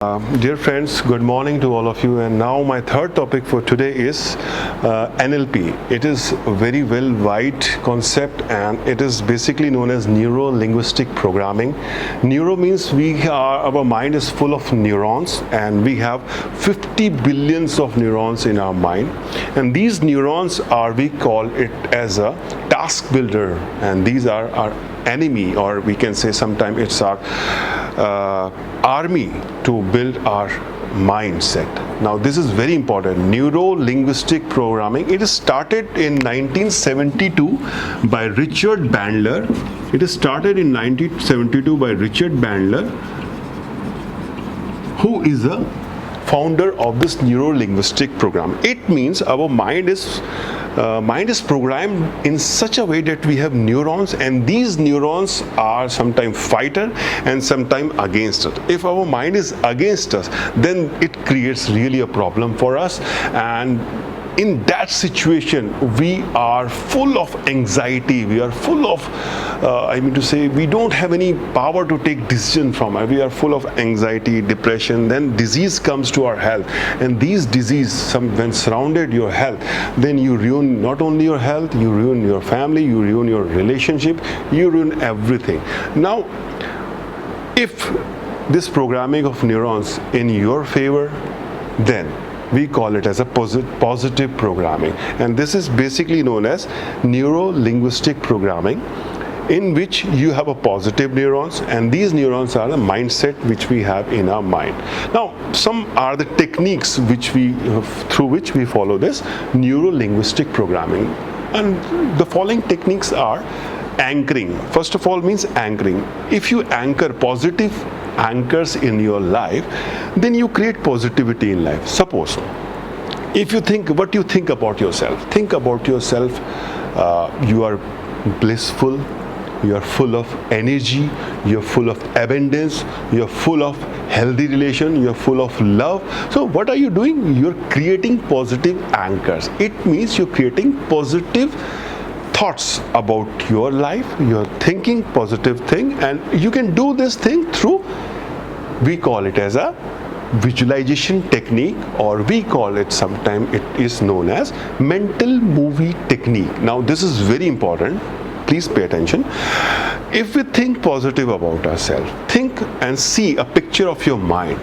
Dear friends, good morning to all of you. And now my third topic for today is NLP. It is a very wide concept, and it is basically known as Neuro-Linguistic Programming. Neuro means our mind is full of neurons, and we have 50 billions of neurons in our mind. And these neurons we call it as a task builder, and these are our enemy, or we can say sometimes it's our army to build our mindset. Now this is very important. Neuro-linguistic programming. It is started in 1972 by Richard Bandler. It is started in 1972 by Richard Bandler, who is a founder of this neuro-linguistic program. It means our mind is programmed in such a way that we have neurons, and these neurons are sometimes fighter and sometimes against us. If our mind is against us, then it creates really a problem for us, and in that situation we are full of anxiety, we are full of we don't have any power to take decision from it. We are full of anxiety, depression, then disease comes to our health, and these disease when surrounded your health, then you ruin not only your health, you ruin your family, you ruin your relationship, you ruin everything. Now if this programming of neurons in your favor, then we call it as a positive programming, and this is basically known as neuro-linguistic programming, in which you have a positive neurons, and these neurons are the mindset which we have in our mind. Now some are the techniques through which we follow this neuro-linguistic programming, and the following techniques are anchoring. First of all means anchoring. If you anchor positive anchors in your life, then you create positivity in life. Suppose if you think what you think about yourself, you are blissful, you are full of energy, you are full of abundance, you are full of healthy relation, you are full of love. So what are you doing? You're creating positive anchors. It means you're creating positive thoughts about your life, you're thinking positive thing, and you can do this thing through, we call it as a visualization technique, or we call it sometimes it is known as mental movie technique. Now this is very important, please pay attention. If we think positive about ourselves, think and see a picture of your mind,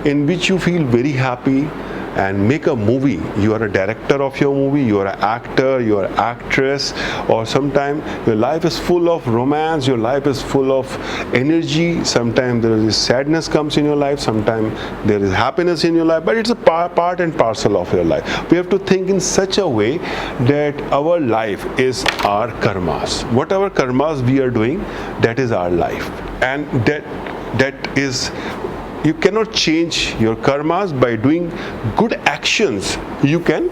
in which you feel very happy, and make a movie. You are a director of your movie, you are an actor, you are an actress, or sometimes your life is full of romance, your life is full of energy, sometimes there is sadness comes in your life, sometimes there is happiness in your life, but it's a part and parcel of your life. We have to think in such a way that our life is our karmas. Whatever karmas we are doing, that is our life, and that is, you cannot change your karmas by doing good actions. You can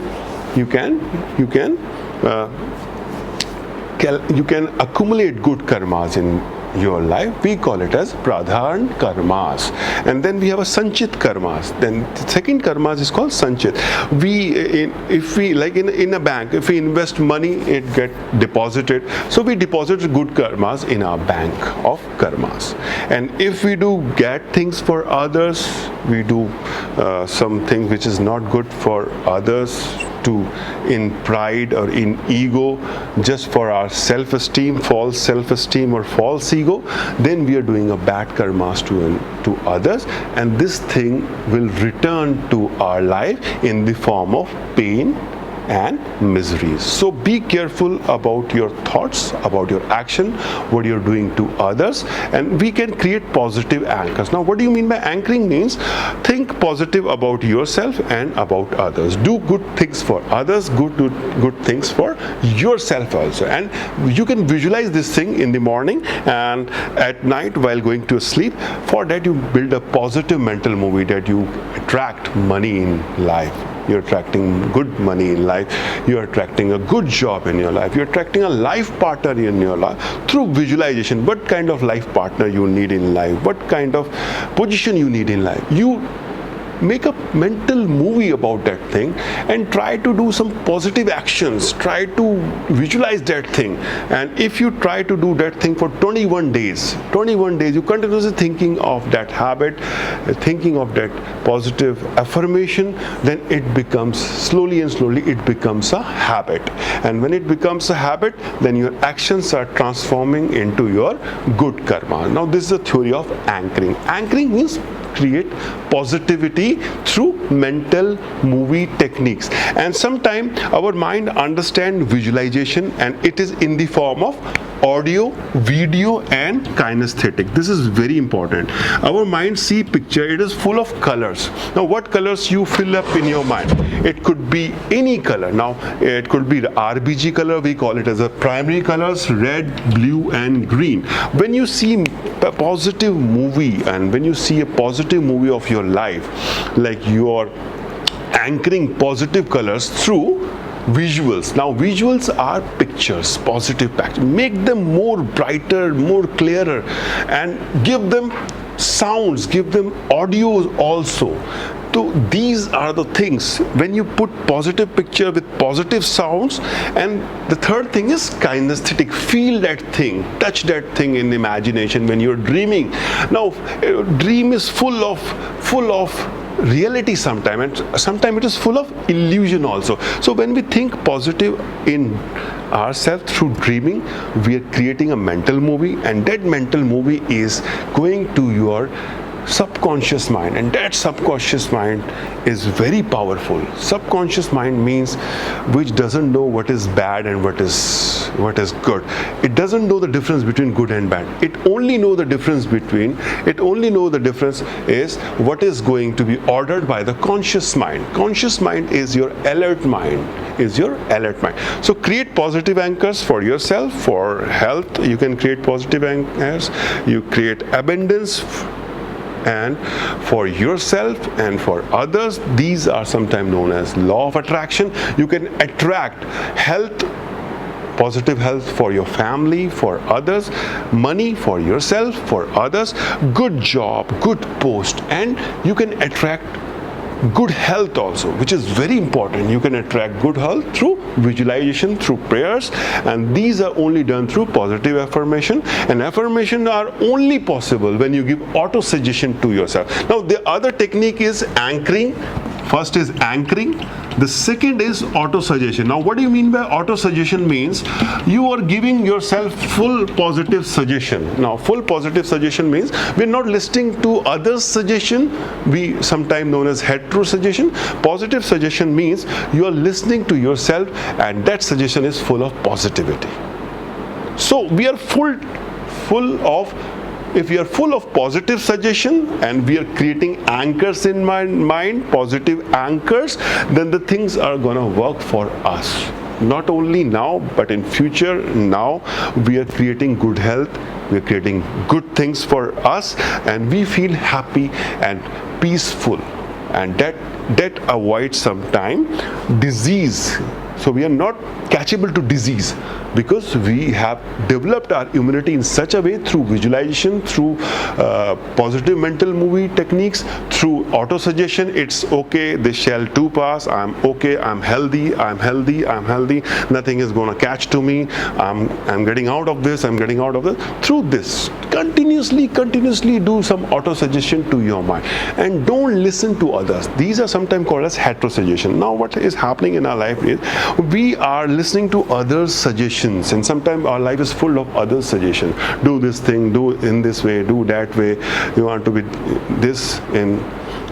accumulate good karmas in your life. We call it as pradhan karmas, and then we have a sanchit karmas. Then the second karmas is called sanchit. If we like in a bank, if we invest money, it get deposited, so we deposit good karmas in our bank of karmas. And if we do get things for others, we do something which is not good for others, in pride or in ego, just for our self-esteem, false self-esteem or false ego, then we are doing a bad karmas to others, and this thing will return to our life in the form of pain and miseries. So be careful about your thoughts, about your action, what you're doing to others, and we can create positive anchors. Now what do you mean by anchoring? Means think positive about yourself and about others. Do good things for others, good things for yourself also, and you can visualize this thing in the morning and at night while going to sleep. For that you build a positive mental movie that you attract money in life. You're attracting good money in life, you're attracting a good job in your life, you're attracting a life partner in your life through visualization. What kind of life partner you need in life, what kind of position you need in life, you make a mental movie about that thing and try to do some positive actions, try to visualize that thing. And if you try to do that thing for 21 days, you continuously thinking of that habit, thinking of that positive affirmation, then it becomes slowly it becomes a habit. And when it becomes a habit, then your actions are transforming into your good karma. Now this is the theory of anchoring. Anchoring means create positivity through mental movie techniques. And sometimes our mind understands visualization, and it is in the form of audio, video and kinesthetic. This is very important. Our mind see picture, it is full of colors. Now what colors you fill up in your mind? It could be any color. Now it could be the RBG color, we call it as a primary colors, red, blue and green. When you see a positive movie, and when you see a positive movie of your life, like you are anchoring positive colors through visuals. Now visuals are pictures, positive pictures. Make them more brighter, more clearer, and give them sounds, give them audios also. So these are the things when you put positive picture with positive sounds. And the third thing is kinesthetic. Feel that thing, touch that thing in imagination when you're dreaming. Now dream is full of reality sometimes, and sometimes it is full of illusion also. So when we think positive in ourselves through dreaming, we are creating a mental movie, and that mental movie is going to your subconscious mind, and that subconscious mind is very powerful. Subconscious mind means which doesn't know what is bad and what is good. It doesn't know the difference between good and bad. It only know the difference is what is going to be ordered by the conscious mind. Conscious mind is your alert mind, So create positive anchors for yourself. For health, you can create positive anchors. You create abundance, and for yourself and for others. These are sometimes known as law of attraction. You can attract health, positive health for your family, for others, money for yourself, for others, good job, good post, and you can attract good health also, which is very important. You can attract good health through visualization, through prayers, and these are only done through positive affirmation. And affirmation are only possible when you give auto suggestion to yourself. Now the other technique is anchoring. First is anchoring. The second is auto suggestion. Now what do you mean by auto suggestion? Means you are giving yourself full positive suggestion. Now full positive suggestion means we're not listening to others' suggestion. We sometimes known as hetero suggestion. Positive suggestion means you are listening to yourself, and that suggestion is full of positivity. So we are if we are full of positive suggestion and we are creating anchors in my mind, positive anchors, then the things are gonna work for us. Not only now, but in future. Now we are creating good health, we are creating good things for us, and we feel happy and peaceful, and that avoids sometime disease. So we are not catchable to disease because we have developed our immunity in such a way through visualization, through positive mental movie techniques, through auto suggestion. It's okay, this shall too pass, I'm okay, I'm healthy, nothing is gonna catch to me, I'm getting out of this, Through this, continuously do some auto suggestion to your mind, and don't listen to others. These are sometimes called as hetero suggestion. Now what is happening in our life is we are listening to others' suggestions, and sometimes our life is full of others' suggestions. Do this thing, do in this way, do that way. You want to be this, and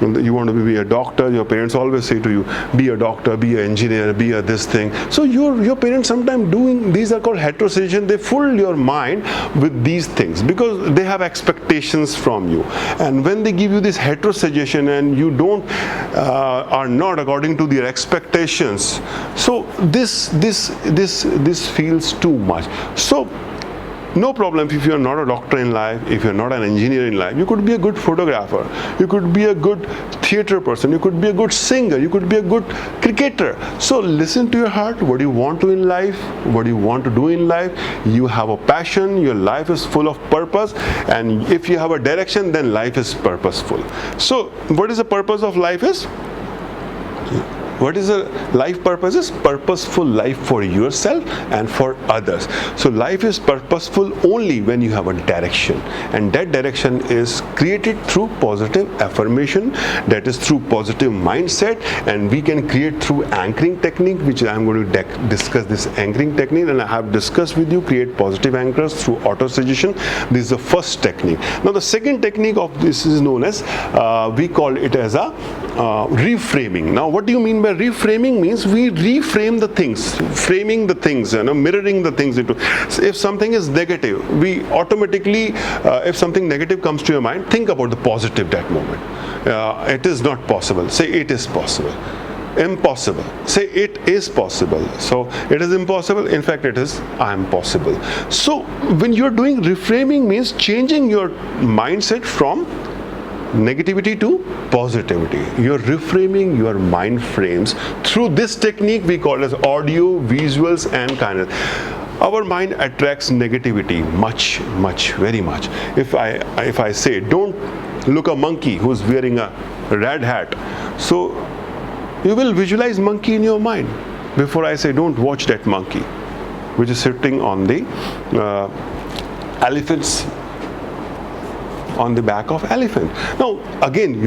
you want to be a doctor. Your parents always say to you, be a doctor, be an engineer, be a this thing. So your parents sometimes doing, these are called hetero suggestion. They fool your mind with these things because they have expectations from you. And when they give you this hetero suggestion and you don't are not according to their expectations, so this feels too much. So no problem if you're not a doctor in life, if you're not an engineer in life, you could be a good photographer, you could be a good theater person, you could be a good singer, you could be a good cricketer. So listen to your heart. What do you want to in life? What do you want to do in life? You have a passion, your life is full of purpose, and if you have a direction, then life is purposeful. So what is the purpose of life is? What is a life purpose? Is purposeful life for yourself and for others. So life is purposeful only when you have a direction, and that direction is created through positive affirmation, that is through positive mindset, and we can create through anchoring technique, which I am going to discuss this anchoring technique, and I have discussed with you, create positive anchors through auto-suggestion. This is the first technique. Now the second technique of this is known as, we call it as a reframing. Now what do you mean by reframing? Means we reframe the things, framing the things, mirroring the things into. So if something is negative, we automatically, if something negative comes to your mind, think about the positive that moment. It is not possible. Say it is possible. Impossible. Say it is possible. So it is impossible. In fact, it is I am possible. So when you're doing reframing, means changing your mindset from negativity to positivity. You're reframing your mind frames through this technique we call as audio, visuals, and kinesis. Our mind attracts negativity much, very much. If I say don't look a monkey who's wearing a red hat, so you will visualize monkey in your mind before I say don't watch that monkey which is sitting on the elephant's on the back of elephant. Now again,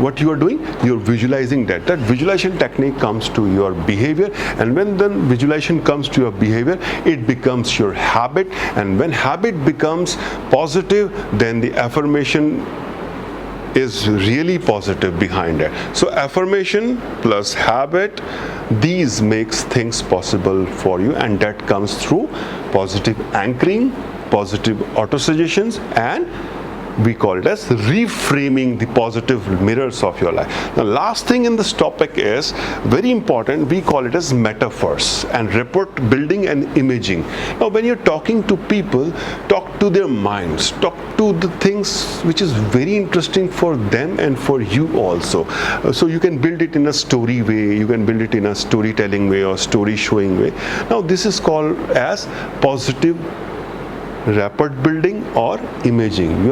what you are doing, you're visualizing that visualization technique comes to your behavior, and when the visualization comes to your behavior, it becomes your habit, and when habit becomes positive, then the affirmation is really positive behind it. So affirmation plus habit, these makes things possible for you, and that comes through positive anchoring, positive auto-suggestions, and we call it as reframing the positive mirrors of your life. The last thing in this topic is very important. We call it as metaphors and rapport building and imaging. Now when you're talking to people, talk to their minds, talk to the things which is very interesting for them and for you also. So you can build it in a story way, you can build it in a storytelling way or story showing way. Now this is called as positive rapport building or imaging.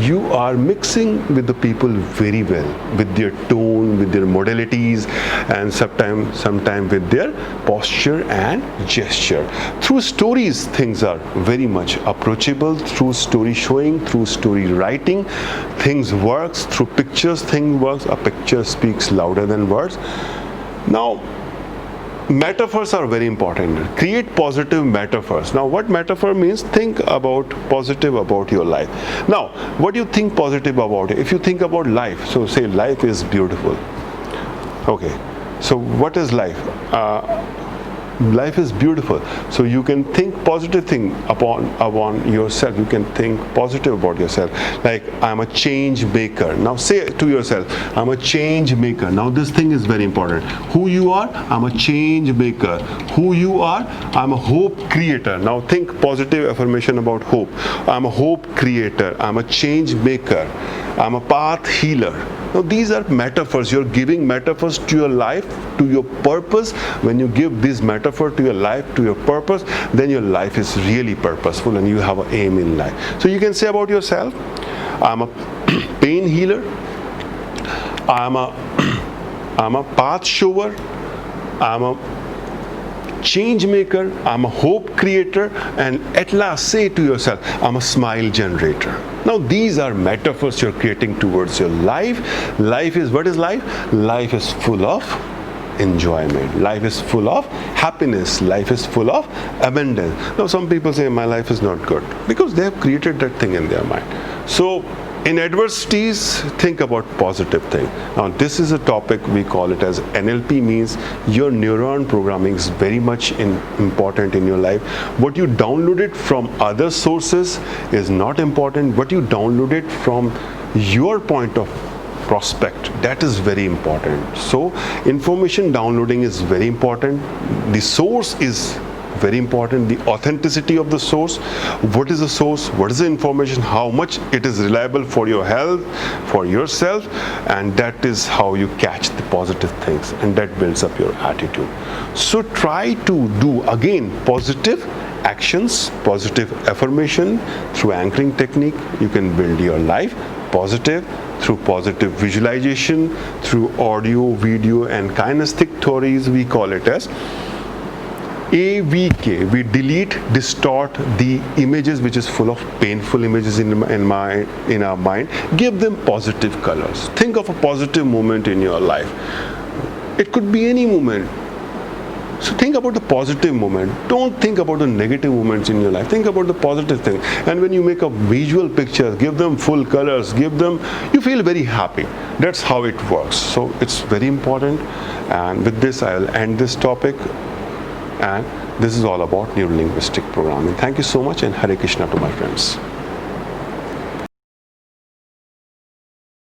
You are mixing with the people very well, with their tone, with their modalities, and sometime with their posture and gesture. Through stories, things are very much approachable. Through story showing, through story writing, things works. Through pictures, things works. A picture speaks louder than words. Now metaphors are very important. Create positive metaphors. Now what metaphor means? Think about positive about your life. Now what do you think positive about it? If you think about life, so say life is beautiful. Okay, so what is life? Life is beautiful. So you can think positive thing upon yourself. You can think positive about yourself. Like I'm a change maker. Now say to yourself, I'm a change maker. Now this thing is very important. Who you are? I'm a change maker. Who you are? I'm a hope creator. Now think positive affirmation about hope. I'm a hope creator. I'm a change maker. I'm a path healer. Now these are metaphors. You're giving metaphors to your life, to your purpose. When you give this metaphor to your life, to your purpose, then your life is really purposeful and you have an aim in life. So you can say about yourself, I'm a pain healer, I'm a path shower, I'm a change maker, I'm a hope creator, and at last say to yourself, I'm a smile generator. Now these are metaphors you're creating towards your life. Life is, what is life? Life is full of enjoyment. Life is full of happiness. Life is full of abundance. Now some people say my life is not good because they have created that thing in their mind. So in adversities, think about positive thing. Now this is a topic we call it as NLP, means your neuron programming is very much important in your life. What you downloaded from other sources is not important. What you downloaded from your point of prospect, that is very important. So information downloading is very important. The source is very important, the authenticity of the source. What is the source? What is the information? How much it is reliable for your health, for yourself, and that is how you catch the positive things, and that builds up your attitude. So try to do again positive actions, positive affirmation. Through anchoring technique, you can build your life positive, through positive visualization, through audio, video, and kinesthetic theories. We call it as AVK. We delete, distort the images which is full of painful images in our mind. Give them positive colors. Think of a positive moment in your life. It could be any moment. So think about the positive moment. Don't think about the negative moments in your life. Think about the positive thing. And when you make a visual picture, give them full colors, you feel very happy. That's how it works. So it's very important. And with this, I'll end this topic. And this is all about NeuroLinguistic programming. Thank you so much, and Hare Krishna to my friends.